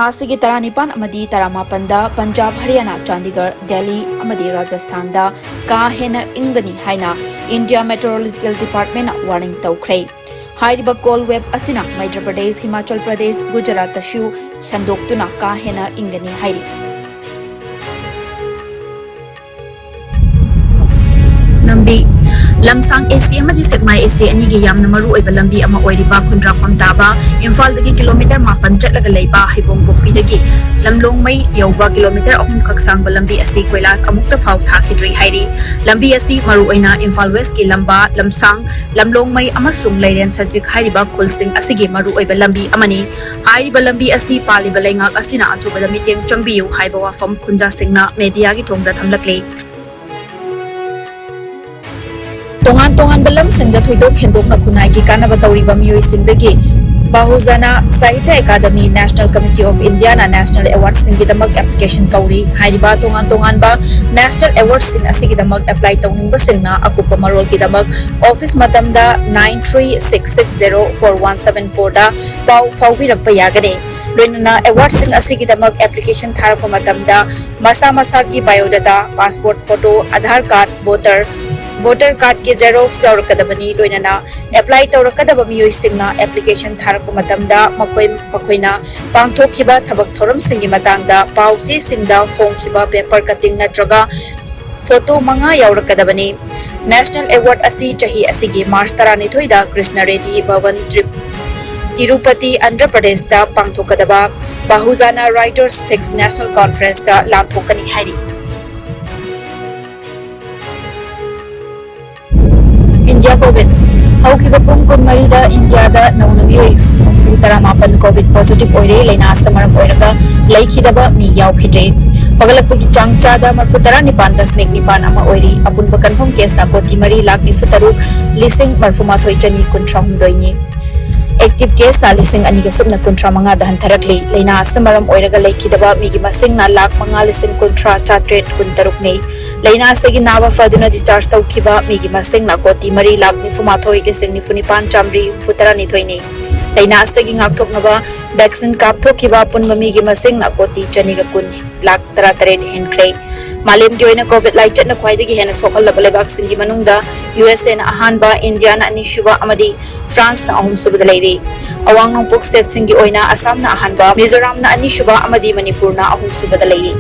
Asigi Taranipan Amadi Taramapanda, Punjab, Haryana, Chandigarh, Delhi, Amadi Rajasthan da Ka Hena Ingani Haina, India Meteorological Department warning Taukray. Hairiba call web Asina, Madhya Pradesh, Himachal Pradesh, Gujarat Tashu, Sandoktuna Ka Hena Ingani Hairi. Lambi Lamsang AC amadi Segmai AC anigi yamna maru oiba lambi ama oiriba Khundrapam taba Imphal dagi kilometer 8 chatlaga leiba Haibong Bokpi dagi Lamlongmai yauba kilometer 3 khak sangba lambi asi Koilas amukta phau thakidri hairi lambi asi maru oina Imphal West ki lamba Lamsang Lamlongmai amasung Lairen Chajik hairiba Khulsing asigi maru oiba lambi amani hairiba lambi asi paliba leingak asina athubada miteng changbiu haiba wafam Khunja Singna media gi thongda thamlakle Tongan balam singda thuidok hendok na khunai ki kana batauri ba miyoi singdagi Bahuzana Sahitya Academy National Committee of India na National Award singi damak application kauri hairiba tongan ba National Award sing asigi damak apply tawning ba singna akupa marol ki damak office matamda 9366041774 da pau faubirak pa yagani Loinana award sing asigi damak application tharapa matamda masa ki biodata passport photo Aadhaar card voter card ki xerox tawrakadabani loinana apply tawrakadaba miyoi singna application tharakpa matamda makoina pangthokhiba thabak thoram singi matangda pausi singda phongkhiba paper cutting natraga photo manga yaurakadabani National Award asi chahi asigi March 12 da Krishna Reddy Bhavan Tirupati Andhra Pradesh da pangthokadaba Bahuzana Writers 6 National Conference da lamthokani hairi India COVID. Haukiba pung kun marida India da naunamioi mungfu taramapan COVID positive oire lainasta maram oiraga laikhidaba mi yaukhide. Pagalakpagi changcha da marfutara nipan dasmek nipan ama oiri apunba confirm case na koti mari lakh nifutaru lising marfumathoi chani kuntrahum doini. Active case na lising aniga subna kuntra manga dahan tharakli laina astamaram oiraga laikhidaba migi masing na lakh manga lising kuntra chatret kuntaruk nei laina astagi nawa faduna discharge tawkhiba migi masing na koti mari lakh nifumathoi lising nifunipan chamri futara ni thoini laina astagi ngakthoknaba vaccine kapthokhiba punba migi masing na koti chaniga kun lakh 33 henkre malem gi oina covid lai chatna khwaidagi hena sokhal laba lebak singi manungda USA na ahanba India na anishuba amadi France na ahum subada leiri awang nongpok state singi oina Assam na ahanba Mizoram na anishuba amadi Manipur na ahum subada leiri